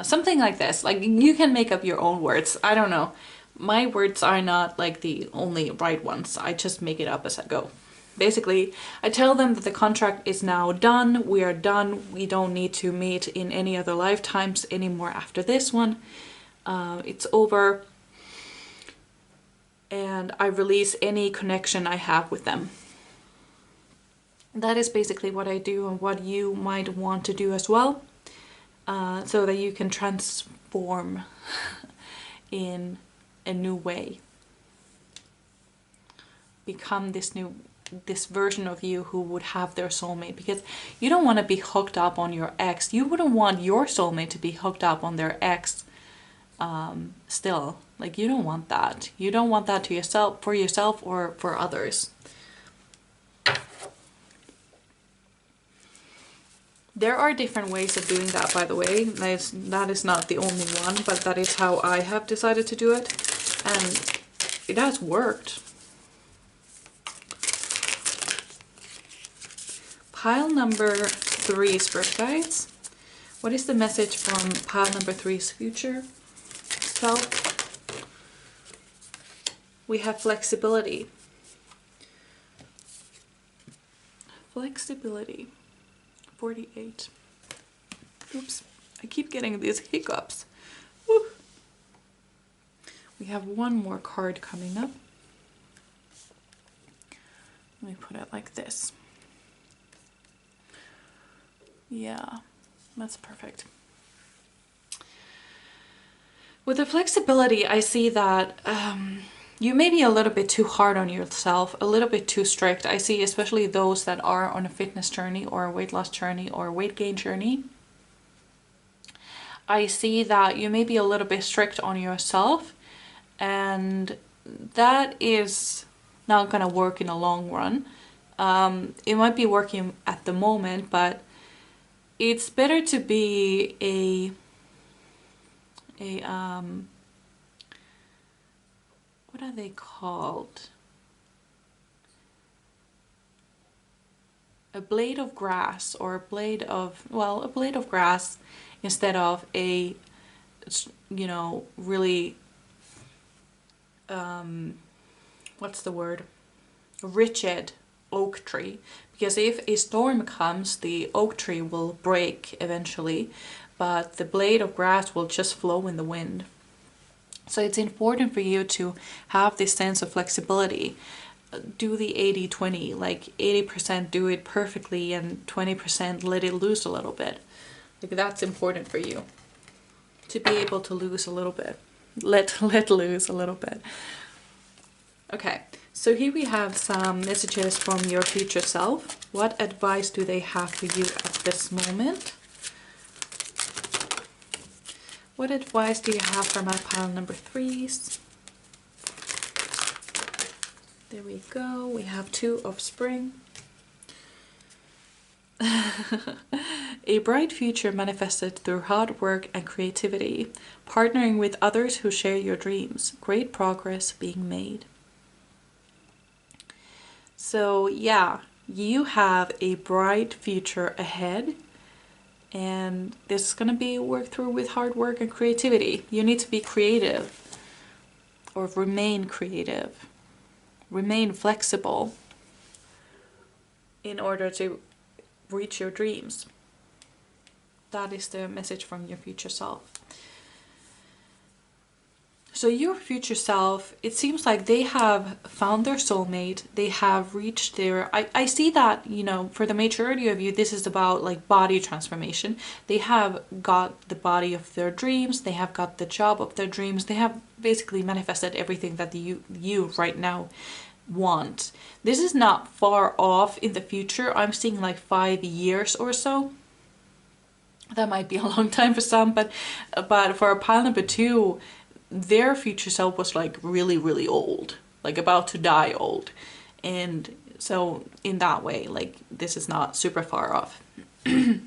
Something like this. Like, you can make up your own words. I don't know. My words are not like the only right ones. I just make it up as I go. Basically, I tell them that the contract is now done. We are done. We don't need to meet in any other lifetimes anymore after this one. It's over. And I release any connection I have with them. That is basically what I do, and what you might want to do as well, so that you can transform in a new way. Become this version of you who would have their soulmate, because you don't want to be hooked up on your ex. You wouldn't want your soulmate to be hooked up on their ex still. Like, you don't want that. You don't want that to yourself, for yourself, or for others. There are different ways of doing that, by the way. That is not the only one, but that is how I have decided to do it. And it has worked. Pile number 3, Spirit Guides. What is the message from pile number 3's future self? We have flexibility. Flexibility. 48. Oops, I keep getting these hiccups. Woo. We have one more card coming up. Let me put it like this. Yeah, that's perfect. With the flexibility, I see that you may be a little bit too hard on yourself, a little bit too strict. I see especially those that are on a fitness journey or a weight loss journey or a weight gain journey. I see that you may be a little bit strict on yourself, and that is not going to work in the long run. It might be working at the moment, but it's better to be what are they called? A blade of grass, or a blade of, well, a blade of grass instead of a, you know, really, what's the word? Rigid oak tree. Because if a storm comes, the oak tree will break eventually, but the blade of grass will just flow in the wind. So it's important for you to have this sense of flexibility. Do the 80-20, like 80% do it perfectly and 20% let it loose a little bit. Like, that's important for you, to be able to lose a little bit. Let loose a little bit. Okay, so here we have some messages from your future self. What advice do they have for you at this moment? What advice do you have for my pile number 3s? There we go. We have 2 of spring. A bright future manifested through hard work and creativity. Partnering with others who share your dreams. Great progress being made. So yeah, you have a bright future ahead. And this is going to be worked through with hard work and creativity. You need to be creative, or remain creative, remain flexible in order to reach your dreams. That is the message from your future self. So your future self, it seems like they have found their soulmate. They have reached their, I see that, you know, for the majority of you, this is about like body transformation. They have got the body of their dreams. They have got the job of their dreams. They have basically manifested everything that you right now want. This is not far off in the future. I'm seeing like 5 years or so. That might be a long time for some, but for a pile number 2, their future self was like really old, like about to die old. And so in that way, like, this is not super far off. But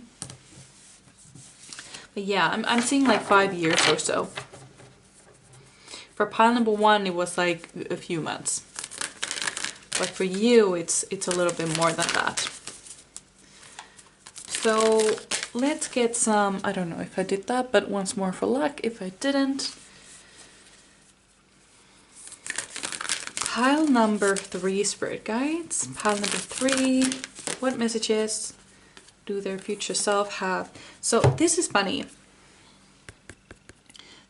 yeah, I'm seeing like 5 years or so. For pile number 1, it was like a few months. But for you, it's a little bit more than that. So let's get some, I don't know if I did that, but once more for luck, if I didn't. Pile number 3, Spirit Guides. Pile number 3, what messages do their future self have? So this is funny.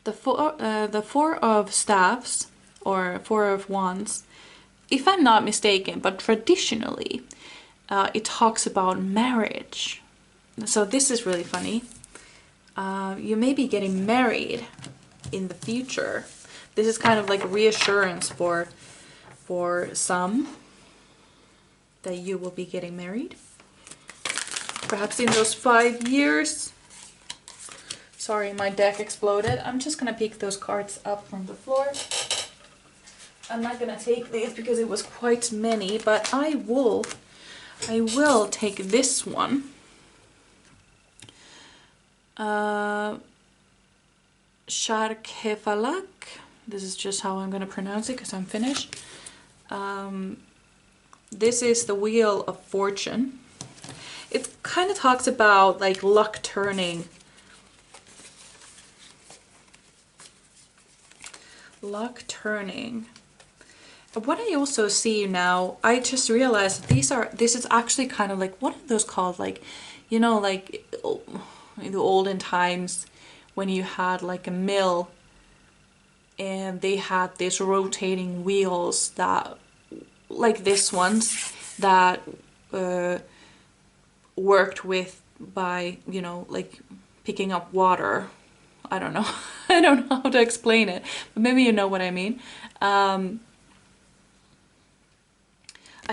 The Four of Staffs, or Four of Wands, if I'm not mistaken, but traditionally, it talks about marriage. So this is really funny. You may be getting married in the future. This is kind of like reassurance for some that you will be getting married. Perhaps in those 5 years. Sorry, my deck exploded. I'm just gonna pick those cards up from the floor. I'm not gonna take these because it was quite many, but I will take this one. Sharkefalak. This is just how I'm gonna pronounce it because I'm Finnish. This is the Wheel of Fortune. It kind of talks about like luck turning. Luck turning. What I also see now, I just realized this is actually kind of like, what are those called? Like, you know, like in the olden times when you had like a mill and they had these rotating wheels that, like this ones, that worked with by, you know, like picking up water. I don't know. I don't know how to explain it, but maybe you know what I mean. I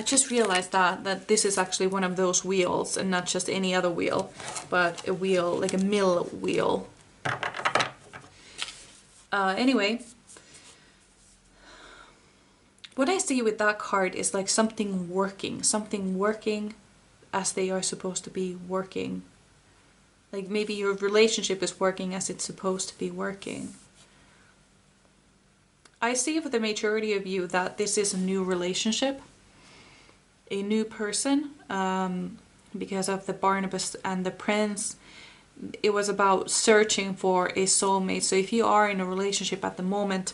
just realized that this is actually one of those wheels and not just any other wheel, but a wheel, like a mill wheel. Anyway, what I see with that card is like something working as they are supposed to be working. Like maybe your relationship is working as it's supposed to be working. I see for the majority of you that this is a new relationship, a new person, because of the Barnabas and the Prince. It was about searching for a soulmate. So if you are in a relationship at the moment,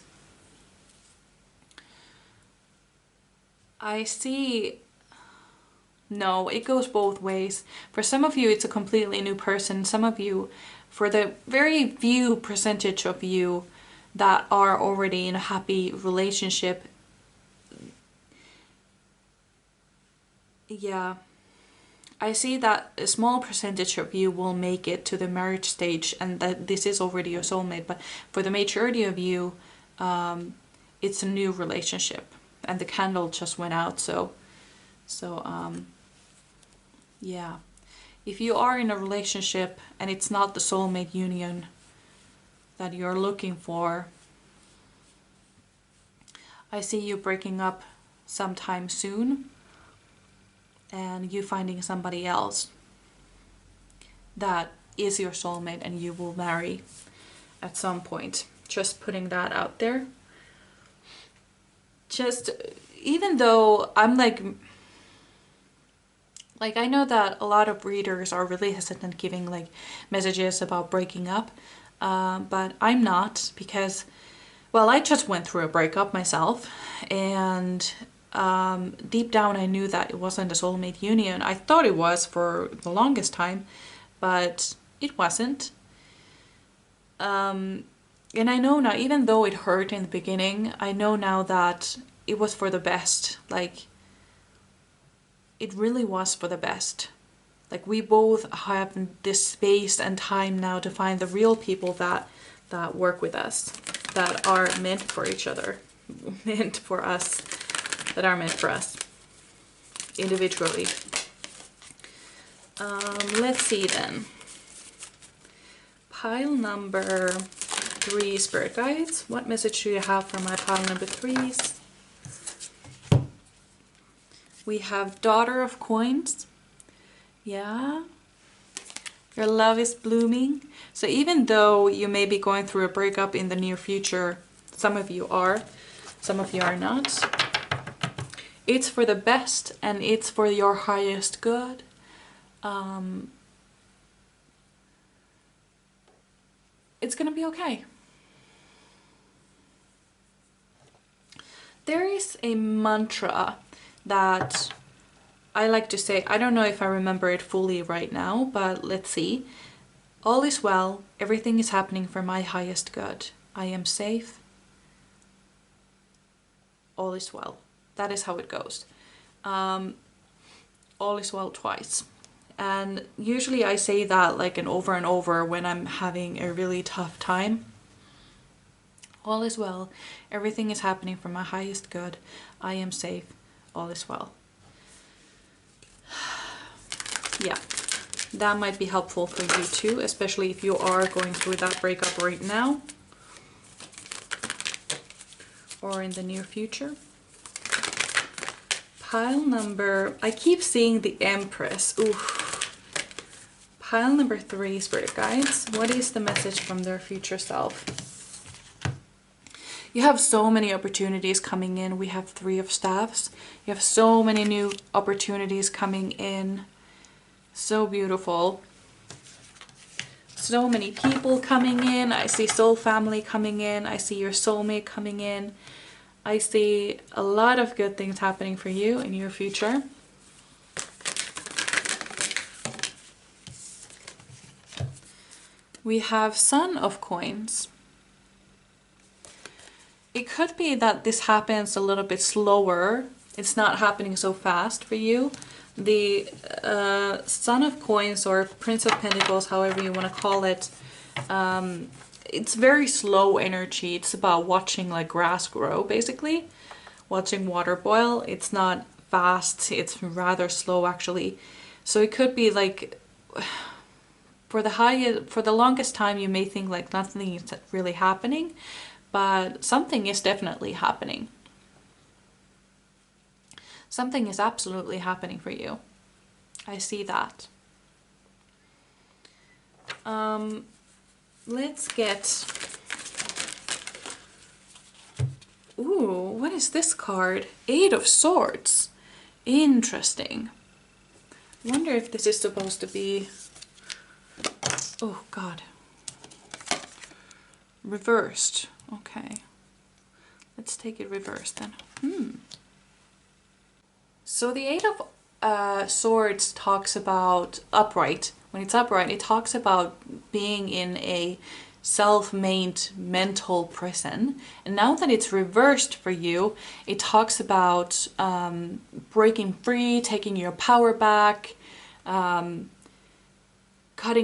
I see, no, it goes both ways. For some of you, it's a completely new person. Some of you, for the very few percentage of you that are already in a happy relationship, yeah, I see that a small percentage of you will make it to the marriage stage and that this is already your soulmate. But for the majority of you, it's a new relationship. And the candle just went out, so yeah. If you are in a relationship and it's not the soulmate union that you're looking for, I see you breaking up sometime soon and you finding somebody else that is your soulmate and you will marry at some point. Just putting that out there. Just, even though I'm like I know that a lot of readers are really hesitant giving like messages about breaking up, but I'm not, because, well, I just went through a breakup myself, and deep down I knew that it wasn't a soulmate union. I thought it was for the longest time, but it wasn't. And I know now, even though it hurt in the beginning, I know now that it was for the best. Like, it really was for the best. Like, we both have this space and time now to find the real people that work with us, that are meant for each other, meant for us, that are meant for us individually. Let's see then. Pile number 3, Spirit Guides. What message do you have for my pile number 3s? We have Daughter of Coins. Yeah. Your love is blooming. So even though you may be going through a breakup in the near future, Some of you are, some of you are not. It's for the best and it's for your highest good. It's gonna be okay. There is a mantra that I like to say. I don't know if I remember it fully right now, but let's see. All is well. Everything is happening for my highest good. I am safe. All is well. That is how it goes. All is well twice. And usually I say that like and over when I'm having a really tough time. All is well. Everything is happening for my highest good. I am safe. All is well. Yeah, that might be helpful for you too, especially if you are going through that breakup right now or in the near future. Pile number, I keep seeing the Empress. Ooh. Pile number 3, Spirit Guides. What is the message from their future self? You have so many opportunities coming in. We have 3 of Staffs. You have so many new opportunities coming in. So beautiful. So many people coming in. I see soul family coming in. I see your soulmate coming in. I see a lot of good things happening for you in your future. We have Son of Coins. It could be that this happens a little bit slower. It's not happening so fast for you. The Son of Coins or Prince of Pentacles, however you want to call it, it's very slow energy. It's about watching like grass grow, basically. Watching water boil. It's not fast. It's rather slow, actually. So it could be like, for the longest time, you may think like nothing is really happening, but something is definitely happening. Something is absolutely happening for you. I see that. Let's get... Ooh, what is this card? 8 of Swords. Interesting. Wonder if this is supposed to be... Oh, God. Reversed. Okay. Let's take it reversed then. So the 8 of Swords talks about upright. When it's upright, it talks about being in a self-made mental prison. And now that it's reversed for you, it talks about breaking free, taking your power back, cutting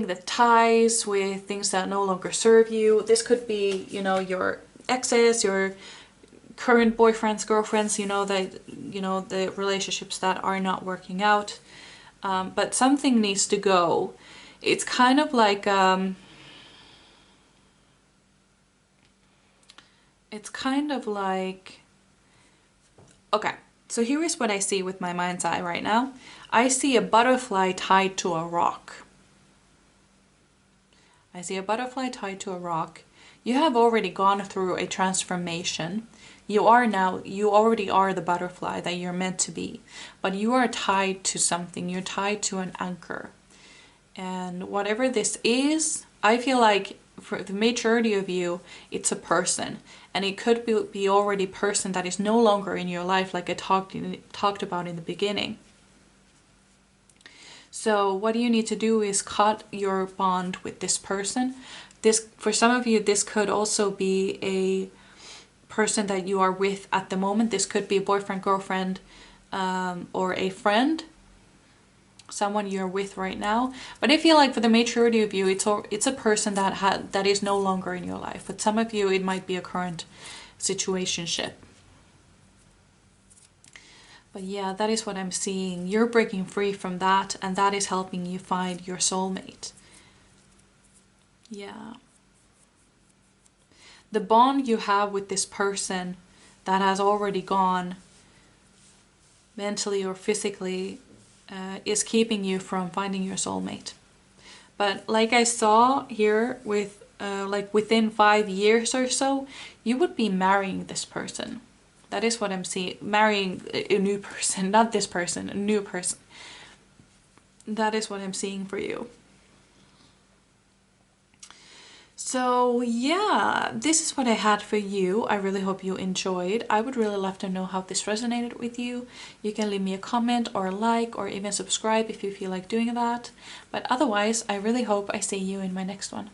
the ties with things that no longer serve you. This could be, you know, your exes, your current boyfriends, girlfriends, the relationships that are not working out. But something needs to go. It's kind of like okay, so here is what I see with my mind's eye right now. I see a butterfly tied to a rock. I see a butterfly tied to a rock. You have already gone through a transformation. You already are the butterfly that you're meant to be, but you are tied to something. You're tied to an anchor. And whatever this is, I feel like for the majority of you, it's a person. And it could be already a person that is no longer in your life, like I talked about in the beginning. So what you need to do is cut your bond with this person. For some of you, this could also be a person that you are with at the moment. This could be a boyfriend, girlfriend, or a friend, someone you're with right now. But I feel like for the majority of you, it's a person that is no longer in your life. But some of you, it might be a current situationship. But yeah, that is what I'm seeing. You're breaking free from that, and that is helping you find your soulmate. Yeah. The bond you have with this person that has already gone mentally or physically is keeping you from finding your soulmate. But like I saw here with like within 5 years or so, you would be marrying this person. That is what I'm seeing. Marrying a new person, not this person, a new person. That is what I'm seeing for you. So yeah, this is what I had for you. I really hope you enjoyed. I would really love to know how this resonated with you. You can leave me a comment or a like or even subscribe if you feel like doing that. But otherwise, I really hope I see you in my next one.